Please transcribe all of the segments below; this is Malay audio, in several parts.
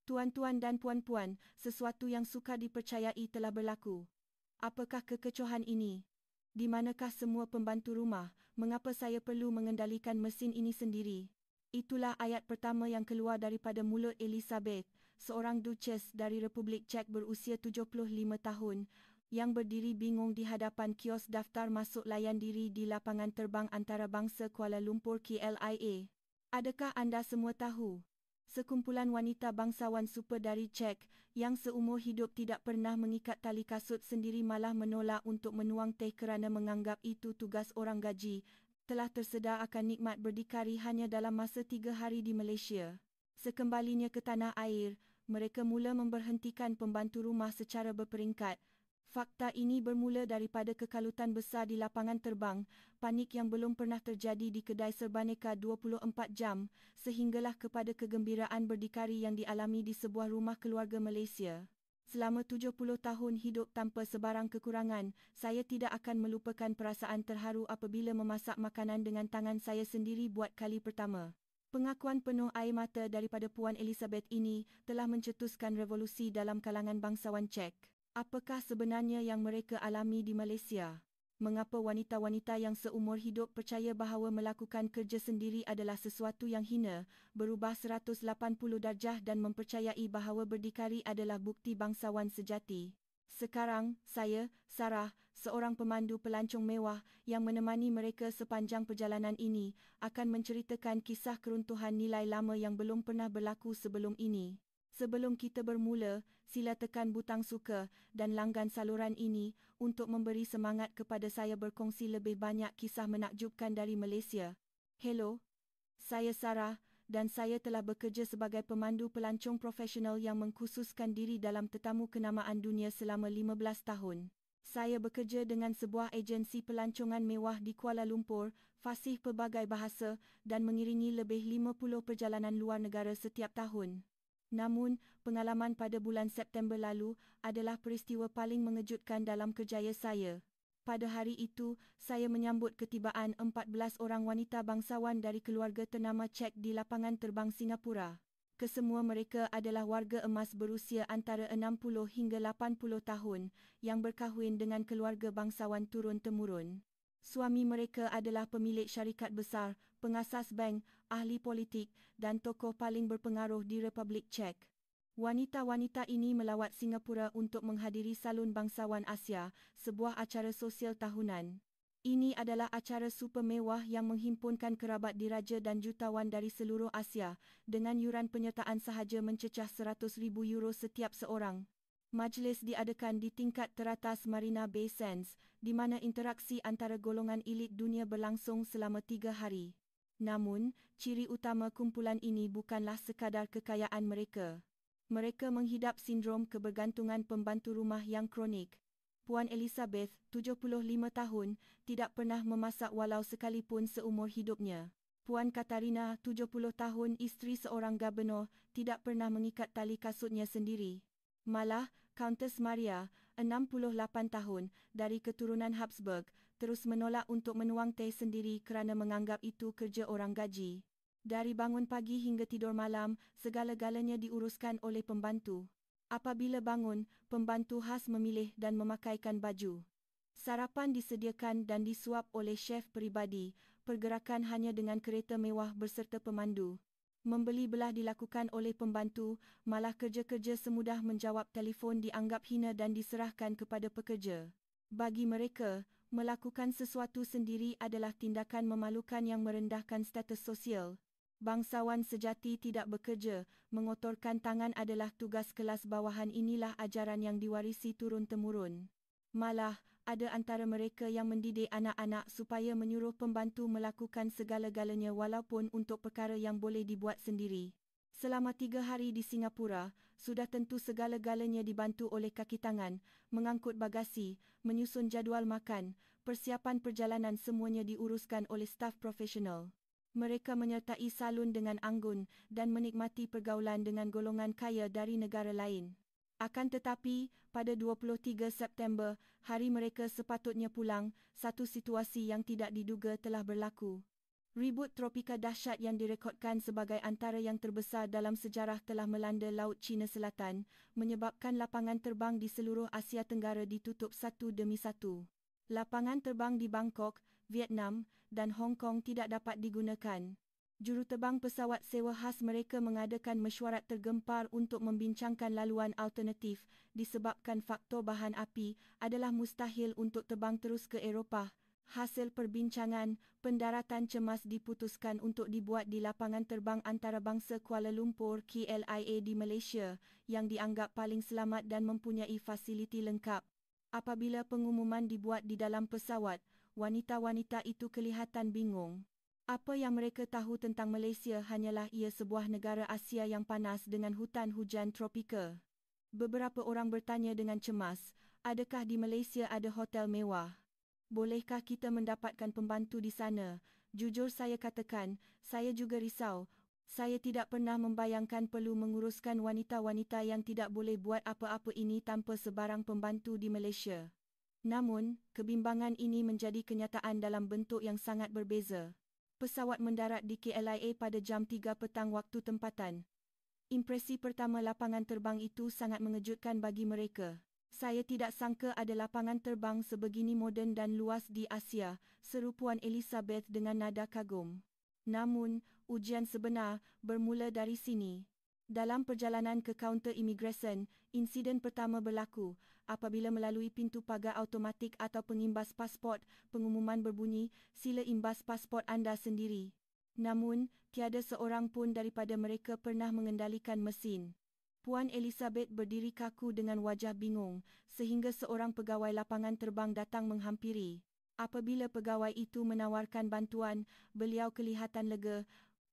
Tuan-tuan dan puan-puan, sesuatu yang sukar dipercayai telah berlaku. Apakah kekecohan ini? Di manakah semua pembantu rumah? Mengapa saya perlu mengendalikan mesin ini sendiri? Itulah ayat pertama yang keluar daripada mulut Elizabeth, seorang duchess dari Republik Czech berusia 75 tahun, yang berdiri bingung di hadapan kios daftar masuk layan diri di lapangan terbang antarabangsa Kuala Lumpur KLIA. Adakah anda semua tahu? Sekumpulan wanita bangsawan super dari Czech yang seumur hidup tidak pernah mengikat tali kasut sendiri malah menolak untuk menuang teh kerana menganggap itu tugas orang gaji, telah tersedar akan nikmat berdikari hanya dalam masa 3 hari di Malaysia. Sekembalinya ke tanah air, mereka mula memberhentikan pembantu rumah secara berperingkat. Fakta ini bermula daripada kekalutan besar di lapangan terbang, panik yang belum pernah terjadi di kedai serbaneka 24 jam, sehinggalah kepada kegembiraan berdikari yang dialami di sebuah rumah keluarga Malaysia. Selama 70 tahun hidup tanpa sebarang kekurangan, saya tidak akan melupakan perasaan terharu apabila memasak makanan dengan tangan saya sendiri buat kali pertama. Pengakuan penuh air mata daripada Puan Elizabeth ini telah mencetuskan revolusi dalam kalangan bangsawan Czech. Apakah sebenarnya yang mereka alami di Malaysia? Mengapa wanita-wanita yang seumur hidup percaya bahawa melakukan kerja sendiri adalah sesuatu yang hina, berubah 180 darjah dan mempercayai bahawa berdikari adalah bukti bangsawan sejati? Sekarang, saya, Sarah, seorang pemandu pelancong mewah yang menemani mereka sepanjang perjalanan ini, akan menceritakan kisah keruntuhan nilai lama yang belum pernah berlaku sebelum ini. Sebelum kita bermula, sila tekan butang suka dan langgan saluran ini untuk memberi semangat kepada saya berkongsi lebih banyak kisah menakjubkan dari Malaysia. Hello, saya Sarah dan saya telah bekerja sebagai pemandu pelancong profesional yang mengkhususkan diri dalam tetamu kenamaan dunia selama 15 tahun. Saya bekerja dengan sebuah agensi pelancongan mewah di Kuala Lumpur, fasih pelbagai bahasa dan mengiringi lebih 50 perjalanan luar negara setiap tahun. Namun, pengalaman pada bulan September lalu adalah peristiwa paling mengejutkan dalam kerjaya saya. Pada hari itu, saya menyambut ketibaan 14 orang wanita bangsawan dari keluarga ternama Czech di lapangan terbang Singapura. Kesemua mereka adalah warga emas berusia antara 60 hingga 80 tahun yang berkahwin dengan keluarga bangsawan turun-temurun. Suami mereka adalah pemilik syarikat besar, pengasas bank, ahli politik dan tokoh paling berpengaruh di Republik Czech. Wanita-wanita ini melawat Singapura untuk menghadiri Salon Bangsawan Asia, sebuah acara sosial tahunan. Ini adalah acara super mewah yang menghimpunkan kerabat diraja dan jutawan dari seluruh Asia, dengan yuran penyertaan sahaja mencecah €100,000 setiap seorang. Majlis diadakan di tingkat teratas Marina Bay Sands, di mana interaksi antara golongan elit dunia berlangsung selama 3 hari. Namun, ciri utama kumpulan ini bukanlah sekadar kekayaan mereka. Mereka menghidap sindrom kebergantungan pembantu rumah yang kronik. Puan Elizabeth, 75 tahun, tidak pernah memasak walau sekalipun seumur hidupnya. Puan Katarina, 70 tahun, isteri seorang gubernur, tidak pernah mengikat tali kasutnya sendiri. Malah, Countess Maria, 68 tahun, dari keturunan Habsburg, terus menolak untuk menuang teh sendiri kerana menganggap itu kerja orang gaji. Dari bangun pagi hingga tidur malam, segala-galanya diuruskan oleh pembantu. Apabila bangun, pembantu khas memilih dan memakaikan baju. Sarapan disediakan dan disuap oleh chef peribadi, pergerakan hanya dengan kereta mewah berserta pemandu. Membeli belah dilakukan oleh pembantu, malah kerja-kerja semudah menjawab telefon dianggap hina dan diserahkan kepada pekerja. Bagi mereka, melakukan sesuatu sendiri adalah tindakan memalukan yang merendahkan status sosial. Bangsawan sejati tidak bekerja, mengotorkan tangan adalah tugas kelas bawahan. Inilah ajaran yang diwarisi turun-temurun. Malah, ada antara mereka yang mendidik anak-anak supaya menyuruh pembantu melakukan segala-galanya walaupun untuk perkara yang boleh dibuat sendiri. Selama 3 hari di Singapura, sudah tentu segala-galanya dibantu oleh kaki tangan, mengangkut bagasi, menyusun jadual makan, persiapan perjalanan semuanya diuruskan oleh staf profesional. Mereka menyertai salon dengan anggun dan menikmati pergaulan dengan golongan kaya dari negara lain. Akan tetapi, pada 23 September, hari mereka sepatutnya pulang, satu situasi yang tidak diduga telah berlaku. Ribut tropika dahsyat yang direkodkan sebagai antara yang terbesar dalam sejarah telah melanda Laut Cina Selatan, menyebabkan lapangan terbang di seluruh Asia Tenggara ditutup satu demi satu. Lapangan terbang di Bangkok, Vietnam dan Hong Kong tidak dapat digunakan. Juruterbang pesawat sewa khas mereka mengadakan mesyuarat tergempar untuk membincangkan laluan alternatif disebabkan faktor bahan api adalah mustahil untuk terbang terus ke Eropah. Hasil perbincangan, pendaratan cemas diputuskan untuk dibuat di lapangan terbang antarabangsa Kuala Lumpur KLIA di Malaysia yang dianggap paling selamat dan mempunyai fasiliti lengkap. Apabila pengumuman dibuat di dalam pesawat, wanita-wanita itu kelihatan bingung. Apa yang mereka tahu tentang Malaysia hanyalah ia sebuah negara Asia yang panas dengan hutan hujan tropika. Beberapa orang bertanya dengan cemas, adakah di Malaysia ada hotel mewah? Bolehkah kita mendapatkan pembantu di sana? Jujur saya katakan, saya juga risau. Saya tidak pernah membayangkan perlu menguruskan wanita-wanita yang tidak boleh buat apa-apa ini tanpa sebarang pembantu di Malaysia. Namun, kebimbangan ini menjadi kenyataan dalam bentuk yang sangat berbeza. Pesawat mendarat di KLIA pada jam 3 petang waktu tempatan. Impresi pertama lapangan terbang itu sangat mengejutkan bagi mereka. Saya tidak sangka ada lapangan terbang sebegini moden dan luas di Asia, seru Puan Elizabeth dengan nada kagum. Namun, ujian sebenar bermula dari sini. Dalam perjalanan ke kaunter imigresen, insiden pertama berlaku. Apabila melalui pintu pagar automatik atau pengimbas pasport, pengumuman berbunyi, sila imbas pasport anda sendiri. Namun, tiada seorang pun daripada mereka pernah mengendalikan mesin. Puan Elizabeth berdiri kaku dengan wajah bingung, sehingga seorang pegawai lapangan terbang datang menghampiri. Apabila pegawai itu menawarkan bantuan, beliau kelihatan lega.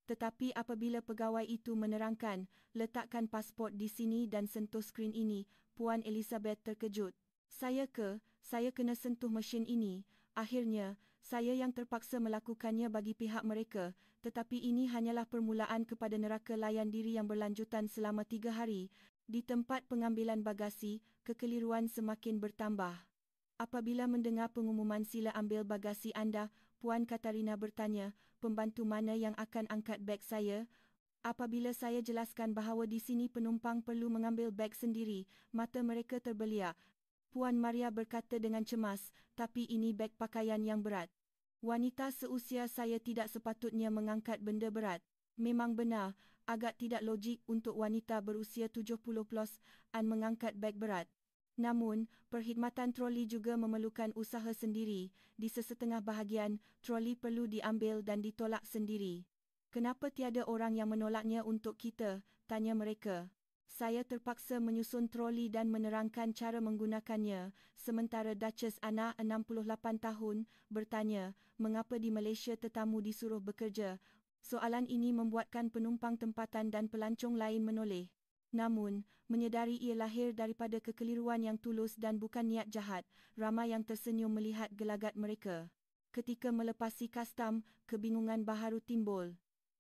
Tetapi apabila pegawai itu menerangkan, letakkan pasport di sini dan sentuh skrin ini, Puan Elizabeth terkejut. Saya kena sentuh mesin ini. Akhirnya, saya yang terpaksa melakukannya bagi pihak mereka, tetapi ini hanyalah permulaan kepada neraka layan diri yang berlanjutan selama 3 hari. Di tempat pengambilan bagasi, kekeliruan semakin bertambah. Apabila mendengar pengumuman sila ambil bagasi anda, Puan Katarina bertanya, pembantu mana yang akan angkat beg saya? Apabila saya jelaskan bahawa di sini penumpang perlu mengambil beg sendiri, mata mereka terbeliak. Puan Maria berkata dengan cemas, tapi ini beg pakaian yang berat. Wanita seusia saya tidak sepatutnya mengangkat benda berat. Memang benar, agak tidak logik untuk wanita berusia 70+an mengangkat beg berat. Namun, perkhidmatan troli juga memerlukan usaha sendiri. Di sesetengah bahagian, troli perlu diambil dan ditolak sendiri. Kenapa tiada orang yang menolaknya untuk kita? Tanya mereka. Saya terpaksa menyusun troli dan menerangkan cara menggunakannya, sementara Duchess Anna 68 tahun bertanya, mengapa di Malaysia tetamu disuruh bekerja? Soalan ini membuatkan penumpang tempatan dan pelancong lain menoleh. Namun, menyedari ia lahir daripada kekeliruan yang tulus dan bukan niat jahat, ramai yang tersenyum melihat gelagat mereka. Ketika melepasi kastam, kebingungan baharu timbul.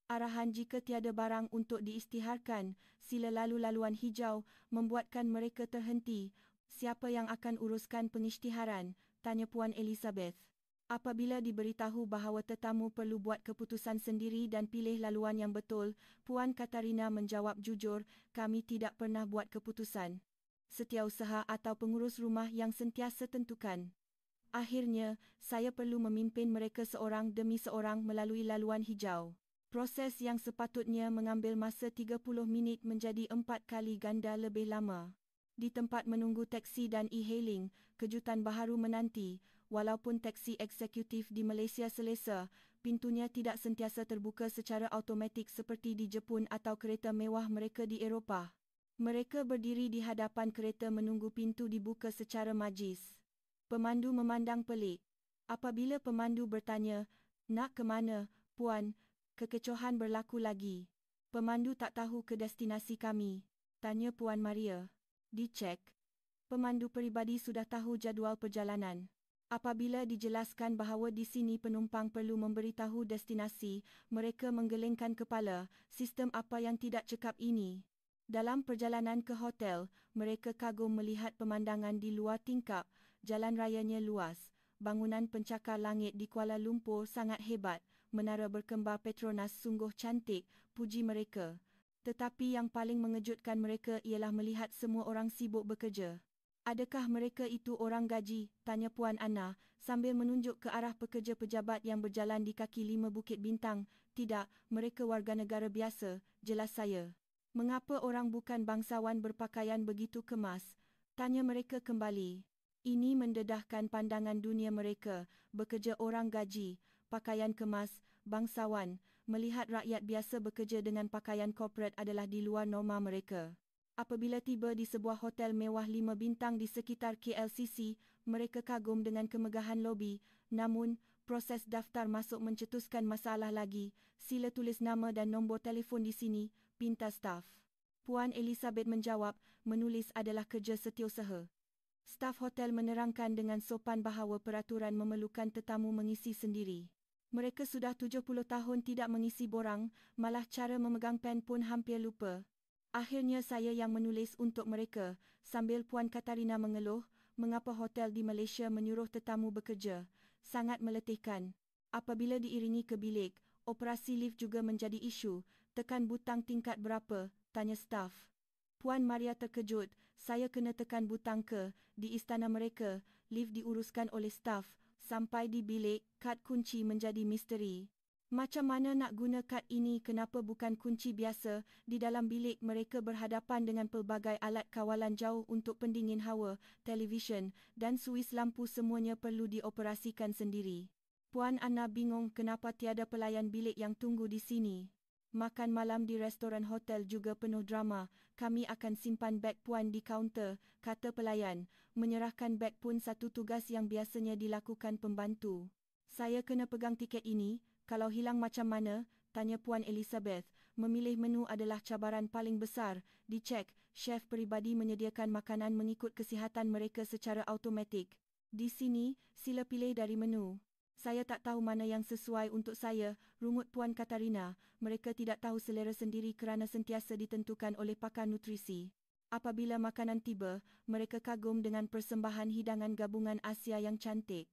Arahan jika tiada barang untuk diisytiharkan, sila lalu-laluan hijau, membuatkan mereka terhenti. Siapa yang akan uruskan pengisytiharan? Tanya Puan Elizabeth. Apabila diberitahu bahawa tetamu perlu buat keputusan sendiri dan pilih laluan yang betul, Puan Katarina menjawab jujur, kami tidak pernah buat keputusan. Setiausaha atau pengurus rumah yang sentiasa tentukan. Akhirnya, saya perlu memimpin mereka seorang demi seorang melalui laluan hijau. Proses yang sepatutnya mengambil masa 30 minit menjadi 4 kali ganda lebih lama. Di tempat menunggu teksi dan e-hailing, kejutan baharu menanti. Walaupun teksi eksekutif di Malaysia selesa, pintunya tidak sentiasa terbuka secara automatik seperti di Jepun atau kereta mewah mereka di Eropah. Mereka berdiri di hadapan kereta menunggu pintu dibuka secara majis. Pemandu memandang pelik. Apabila pemandu bertanya, nak ke mana, Puan? Kekecohan berlaku lagi. Pemandu tak tahu ke destinasi kami. Tanya Puan Maria. Dicek. Pemandu peribadi sudah tahu jadual perjalanan. Apabila dijelaskan bahawa di sini penumpang perlu memberitahu destinasi, mereka menggelengkan kepala, sistem apa yang tidak cekap ini? Dalam perjalanan ke hotel, mereka kagum melihat pemandangan di luar tingkap, jalan rayanya luas. Bangunan pencakar langit di Kuala Lumpur sangat hebat. menara berkembar Petronas sungguh cantik, puji mereka. Tetapi yang paling mengejutkan mereka ialah melihat semua orang sibuk bekerja. Adakah mereka itu orang gaji? Tanya Puan Ana, sambil menunjuk ke arah pekerja pejabat yang berjalan di kaki 5 Bukit Bintang. Tidak, mereka warga negara biasa, jelas saya. Mengapa orang bukan bangsawan berpakaian begitu kemas? Tanya mereka kembali. Ini mendedahkan pandangan dunia mereka, bekerja orang gaji, pakaian kemas, bangsawan, melihat rakyat biasa bekerja dengan pakaian korporat adalah di luar norma mereka. Apabila tiba di sebuah hotel mewah 5 bintang di sekitar KLCC, mereka kagum dengan kemegahan lobi. Namun, proses daftar masuk mencetuskan masalah lagi. Sila tulis nama dan nombor telefon di sini, pinta staf. Puan Elizabeth menjawab, menulis adalah kerja setiausaha. Staf hotel menerangkan dengan sopan bahawa peraturan memerlukan tetamu mengisi sendiri. Mereka sudah 70 tahun tidak mengisi borang, malah cara memegang pen pun hampir lupa. Akhirnya saya yang menulis untuk mereka, sambil Puan Katarina mengeluh, mengapa hotel di Malaysia menyuruh tetamu bekerja. Sangat meletihkan. Apabila diiringi ke bilik, operasi lift juga menjadi isu. Tekan butang tingkat berapa? Tanya staf. Puan Maria terkejut, saya kena tekan butang ke, di istana mereka, lift diuruskan oleh staf, sampai di bilik, kad kunci menjadi misteri. Macam mana nak guna kad ini? Kenapa bukan kunci biasa? Di dalam bilik mereka berhadapan dengan pelbagai alat kawalan jauh untuk pendingin hawa, televisyen, dan suis lampu semuanya perlu dioperasikan sendiri. Puan Ana bingung kenapa tiada pelayan bilik yang tunggu di sini. Makan malam di restoran hotel juga penuh drama. Kami akan simpan beg puan di kaunter, kata pelayan. Menyerahkan beg pun satu tugas yang biasanya dilakukan pembantu. Saya kena pegang tiket ini, kalau hilang macam mana? Tanya Puan Elizabeth. Memilih menu adalah cabaran paling besar. Dicek, chef peribadi menyediakan makanan mengikut kesihatan mereka secara automatik. Di sini, sila pilih dari menu. Saya tak tahu mana yang sesuai untuk saya, rungut Puan Katarina. Mereka tidak tahu selera sendiri kerana sentiasa ditentukan oleh pakar nutrisi. Apabila makanan tiba, mereka kagum dengan persembahan hidangan gabungan Asia yang cantik.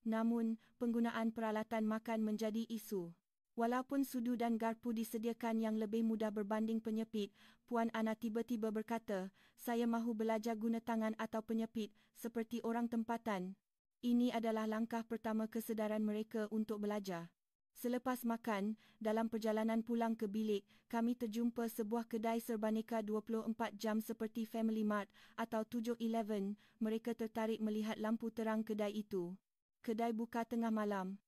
Namun, penggunaan peralatan makan menjadi isu. Walaupun sudu dan garpu disediakan yang lebih mudah berbanding penyepit, Puan Ana tiba-tiba berkata, saya mahu belajar guna tangan atau penyepit, seperti orang tempatan. Ini adalah langkah pertama kesedaran mereka untuk belajar. Selepas makan, dalam perjalanan pulang ke bilik, kami terjumpa sebuah kedai serbaneka 24 jam seperti Family Mart atau 7-Eleven. Mereka tertarik melihat lampu terang kedai itu. Kedai buka tengah malam.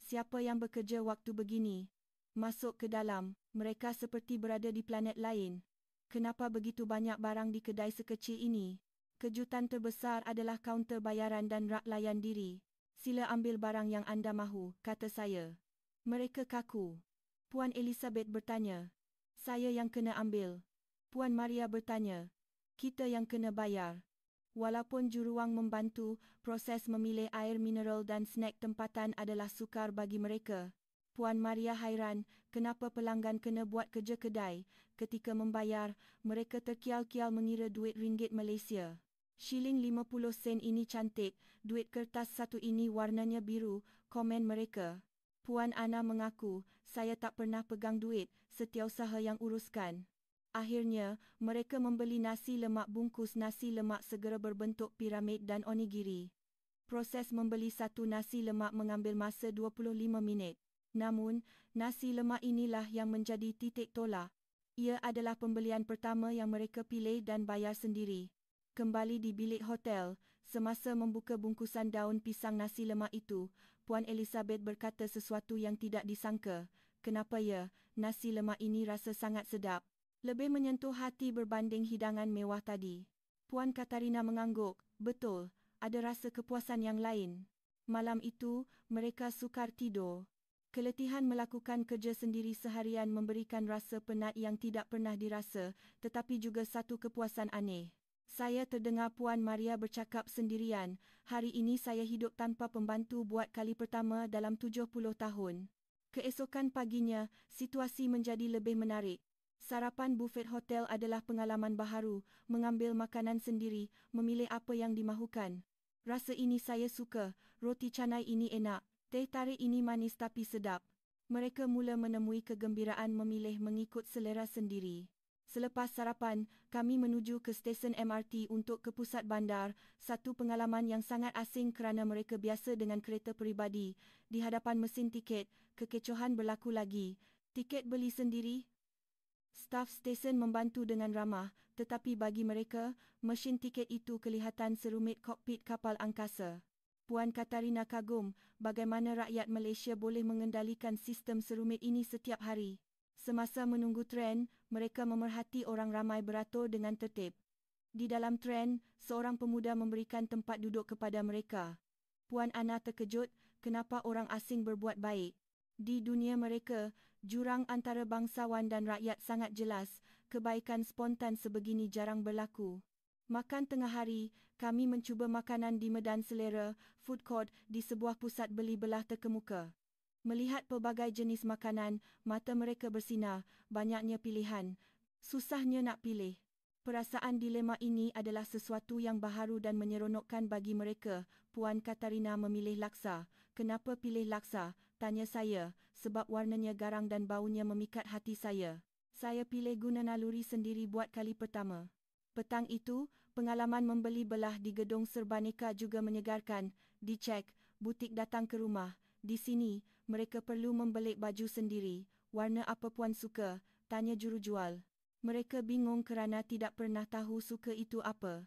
Siapa yang bekerja waktu begini? Masuk ke dalam, mereka seperti berada di planet lain. Kenapa begitu banyak barang di kedai sekecil ini? Kejutan terbesar adalah kaunter bayaran dan rak layan diri. Sila ambil barang yang anda mahu, kata saya. Mereka kaku. Puan Elizabeth bertanya. Saya yang kena ambil. Puan Maria bertanya. Kita yang kena bayar. Walaupun juruang membantu, proses memilih air mineral dan snack tempatan adalah sukar bagi mereka. Puan Maria hairan, kenapa pelanggan kena buat kerja kedai. Ketika membayar, mereka terkial-kial mengira duit ringgit Malaysia. Shilling 50 sen ini cantik, duit kertas satu ini warnanya biru, komen mereka. Puan Ana mengaku, saya tak pernah pegang duit, setiausaha yang uruskan. Akhirnya, mereka membeli nasi lemak bungkus nasi lemak segera berbentuk piramid dan onigiri. Proses membeli satu nasi lemak mengambil masa 25 minit. Namun, nasi lemak inilah yang menjadi titik tolak. Ia adalah pembelian pertama yang mereka pilih dan bayar sendiri. Kembali di bilik hotel, semasa membuka bungkusan daun pisang nasi lemak itu, Puan Elizabeth berkata sesuatu yang tidak disangka. Kenapa ya, nasi lemak ini rasa sangat sedap. Lebih menyentuh hati berbanding hidangan mewah tadi. Puan Katarina mengangguk. Betul, ada rasa kepuasan yang lain. Malam itu, mereka sukar tidur. Keletihan melakukan kerja sendiri seharian memberikan rasa penat yang tidak pernah dirasa, tetapi juga satu kepuasan aneh. Saya terdengar Puan Maria bercakap sendirian, hari ini saya hidup tanpa pembantu buat kali pertama dalam 70 tahun. Keesokan paginya, situasi menjadi lebih menarik. Sarapan bufet hotel adalah pengalaman baharu, mengambil makanan sendiri, memilih apa yang dimahukan. Rasa ini saya suka, roti canai ini enak, teh tarik ini manis tapi sedap. Mereka mula menemui kegembiraan memilih mengikut selera sendiri. Selepas sarapan, kami menuju ke stesen MRT untuk ke pusat bandar, satu pengalaman yang sangat asing kerana mereka biasa dengan kereta peribadi. Di hadapan mesin tiket, kekecohan berlaku lagi. Tiket beli sendiri? Staf stesen membantu dengan ramah, tetapi bagi mereka, mesin tiket itu kelihatan serumit kokpit kapal angkasa. Puan Katarina kagum bagaimana rakyat Malaysia boleh mengendalikan sistem serumit ini setiap hari. Semasa menunggu tren, mereka memerhati orang ramai beratur dengan tertib. Di dalam tren, seorang pemuda memberikan tempat duduk kepada mereka. Puan Ana terkejut kenapa orang asing berbuat baik. Di dunia mereka, jurang antara bangsawan dan rakyat sangat jelas. Kebaikan spontan sebegini jarang berlaku. Makan tengah hari, kami mencuba makanan di Medan Selera, food court di sebuah pusat beli belah terkemuka. Melihat pelbagai jenis makanan, mata mereka bersinar, banyaknya pilihan. Susahnya nak pilih. Perasaan dilema ini adalah sesuatu yang baharu dan menyeronokkan bagi mereka. Puan Katarina memilih laksa. Kenapa pilih laksa? Tanya saya, sebab warnanya garang dan baunya memikat hati saya. Saya pilih guna naluri sendiri buat kali pertama. Petang itu, pengalaman membeli belah di gedung Serbaneka juga menyegarkan. Dicek, butik datang ke rumah. Di sini, mereka perlu membelik baju sendiri. Warna apa puan suka? Tanya jurujual. Mereka bingung kerana tidak pernah tahu suka itu apa.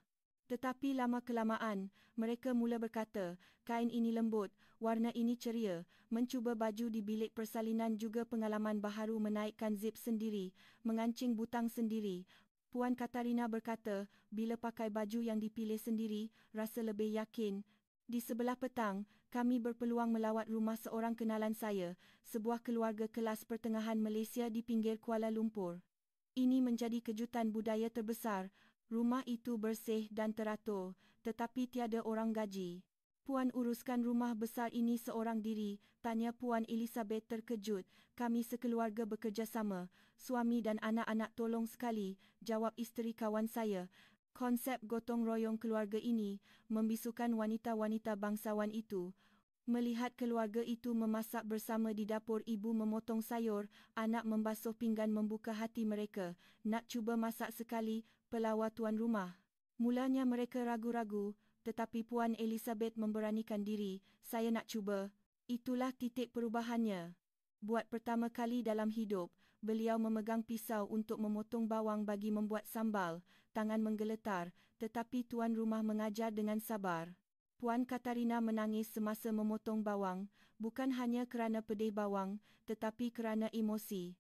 Tetapi lama-kelamaan, mereka mula berkata, kain ini lembut, warna ini ceria. Mencuba baju di bilik persalinan juga pengalaman baharu, menaikkan zip sendiri, mengancing butang sendiri. Puan Katarina berkata, bila pakai baju yang dipilih sendiri, rasa lebih yakin. Di sebelah petang, kami berpeluang melawat rumah seorang kenalan saya, sebuah keluarga kelas pertengahan Malaysia di pinggir Kuala Lumpur. Ini menjadi kejutan budaya terbesar. Rumah itu bersih dan teratur, tetapi tiada orang gaji. Puan uruskan rumah besar ini seorang diri, tanya Puan Elizabeth terkejut. Kami sekeluarga bekerjasama, suami dan anak-anak tolong sekali, jawab isteri kawan saya. Konsep gotong royong keluarga ini membisukan wanita-wanita bangsawan itu. Melihat keluarga itu memasak bersama di dapur, ibu memotong sayur, anak membasuh pinggan, membuka hati mereka. Nak cuba masak sekali, pelawar tuan rumah. Mulanya mereka ragu-ragu, tetapi Puan Elizabeth memberanikan diri. Saya nak cuba. Itulah titik perubahannya. Buat pertama kali dalam hidup, beliau memegang pisau untuk memotong bawang bagi membuat sambal. Tangan menggeletar, tetapi tuan rumah mengajar dengan sabar. Puan Katarina menangis semasa memotong bawang, bukan hanya kerana pedih bawang, tetapi kerana emosi.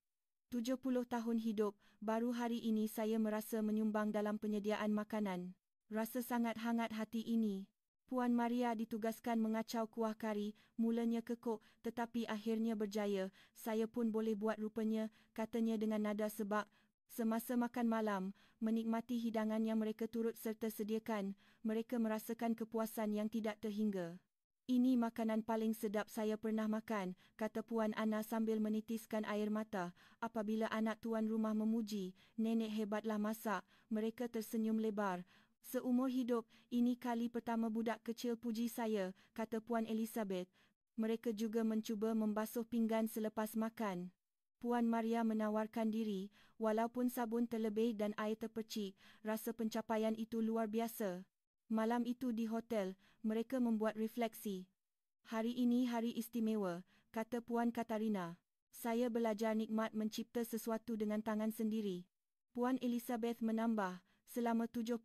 70 tahun hidup, baru hari ini saya merasa menyumbang dalam penyediaan makanan. Rasa sangat hangat hati ini. Puan Maria ditugaskan mengacau kuah kari, mulanya kekok tetapi akhirnya berjaya. Saya pun boleh buat rupanya, katanya dengan nada sebab. Semasa makan malam, menikmati hidangan yang mereka turut serta sediakan, mereka merasakan kepuasan yang tidak terhingga. Ini makanan paling sedap saya pernah makan, kata Puan Ana sambil menitiskan air mata. Apabila anak tuan rumah memuji, nenek hebatlah masak, mereka tersenyum lebar. Seumur hidup, ini kali pertama budak kecil puji saya, kata Puan Elizabeth. Mereka juga mencuba membasuh pinggan selepas makan. Puan Maria menawarkan diri, walaupun sabun terlebih dan air terpercik, rasa pencapaian itu luar biasa. Malam itu di hotel, mereka membuat refleksi. Hari ini hari istimewa, kata Puan Katarina. Saya belajar nikmat mencipta sesuatu dengan tangan sendiri. Puan Elizabeth menambah, selama 75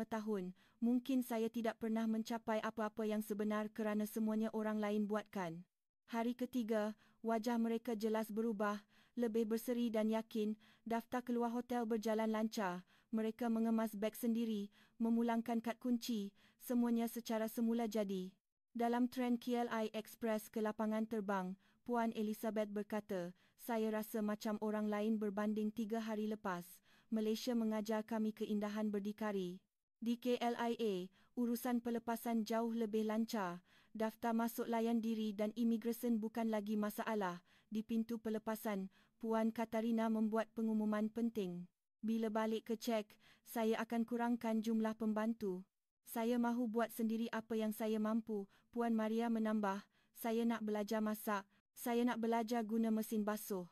tahun, mungkin saya tidak pernah mencapai apa-apa yang sebenar kerana semuanya orang lain buatkan. Hari ketiga, wajah mereka jelas berubah, lebih berseri dan yakin. Daftar keluar hotel berjalan lancar. Mereka mengemas beg sendiri, memulangkan kad kunci, semuanya secara semula jadi. Dalam tren KLI Express ke lapangan terbang, Puan Elizabeth berkata, saya rasa macam orang lain berbanding 3 hari lepas. Malaysia mengajar kami keindahan berdikari. Di KLIA, urusan pelepasan jauh lebih lancar. Daftar masuk layan diri dan imigresen bukan lagi masalah. Di pintu pelepasan, Puan Katarina membuat pengumuman penting. Bila balik ke cek, saya akan kurangkan jumlah pembantu. Saya mahu buat sendiri apa yang saya mampu, Puan Maria menambah. Saya nak belajar masak, Saya nak belajar guna mesin basuh.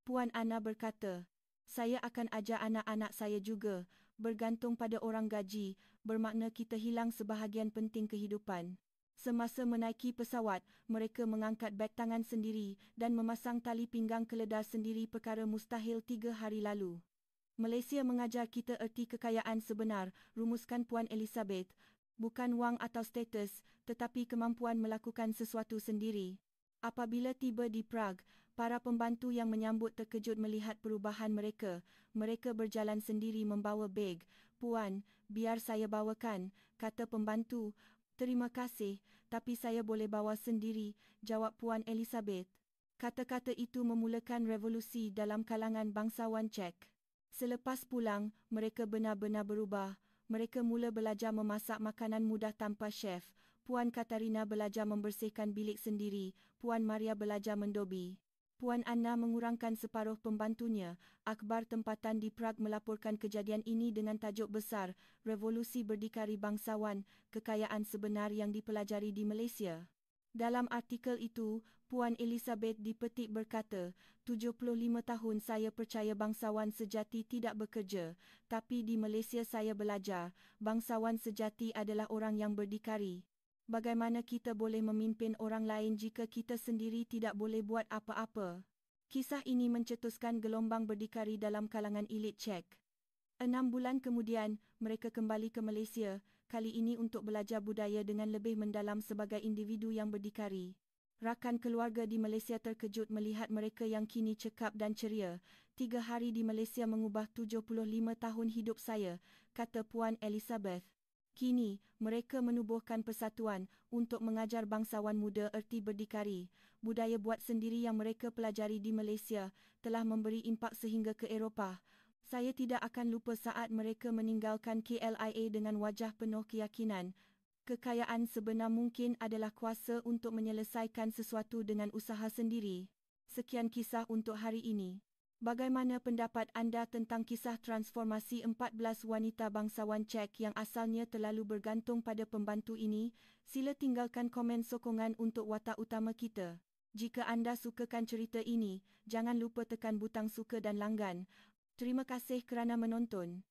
Puan Anna berkata, saya akan ajar anak-anak saya juga. Bergantung pada orang gaji, bermakna kita hilang sebahagian penting kehidupan. Semasa menaiki pesawat, mereka mengangkat beg tangan sendiri dan memasang tali pinggang keledar sendiri, perkara mustahil 3 hari lalu. Malaysia mengajar kita erti kekayaan sebenar, rumuskan Puan Elizabeth. Bukan wang atau status, tetapi kemampuan melakukan sesuatu sendiri. Apabila tiba di Prague, para pembantu yang menyambut terkejut melihat perubahan mereka. Mereka berjalan sendiri membawa beg. Puan, biar saya bawakan, kata pembantu. Terima kasih, tapi saya boleh bawa sendiri, jawab Puan Elizabeth. Kata-kata itu memulakan revolusi dalam kalangan bangsawan Czech. Selepas pulang, mereka benar-benar berubah. Mereka mula belajar memasak makanan mudah tanpa chef. Puan Katarina belajar membersihkan bilik sendiri. Puan Maria belajar mendobi. Puan Anna mengurangkan separuh pembantunya. Akhbar tempatan di Prague melaporkan kejadian ini dengan tajuk besar, Revolusi Berdikari Bangsawan, Kekayaan Sebenar yang dipelajari di Malaysia. Dalam artikel itu, Puan Elizabeth dipetik berkata, 75 tahun saya percaya bangsawan sejati tidak bekerja, tapi di Malaysia saya belajar, bangsawan sejati adalah orang yang berdikari. Bagaimana kita boleh memimpin orang lain jika kita sendiri tidak boleh buat apa-apa? Kisah ini mencetuskan gelombang berdikari dalam kalangan elit Czech. 6 bulan kemudian, mereka kembali ke Malaysia, kali ini untuk belajar budaya dengan lebih mendalam sebagai individu yang berdikari. Rakan keluarga di Malaysia terkejut melihat mereka yang kini cekap dan ceria. 3 hari di Malaysia mengubah 75 tahun hidup saya, kata Puan Elizabeth. Kini, mereka menubuhkan persatuan untuk mengajar bangsawan muda erti berdikari. Budaya buat sendiri yang mereka pelajari di Malaysia telah memberi impak sehingga ke Eropah. Saya tidak akan lupa saat mereka meninggalkan KLIA dengan wajah penuh keyakinan. Kekayaan sebenar mungkin adalah kuasa untuk menyelesaikan sesuatu dengan usaha sendiri. Sekian kisah untuk hari ini. Bagaimana pendapat anda tentang kisah transformasi 14 wanita bangsawan Czech yang asalnya terlalu bergantung pada pembantu ini? Sila tinggalkan komen sokongan untuk watak utama kita. Jika anda sukakan cerita ini, jangan lupa tekan butang suka dan langgan. Terima kasih kerana menonton.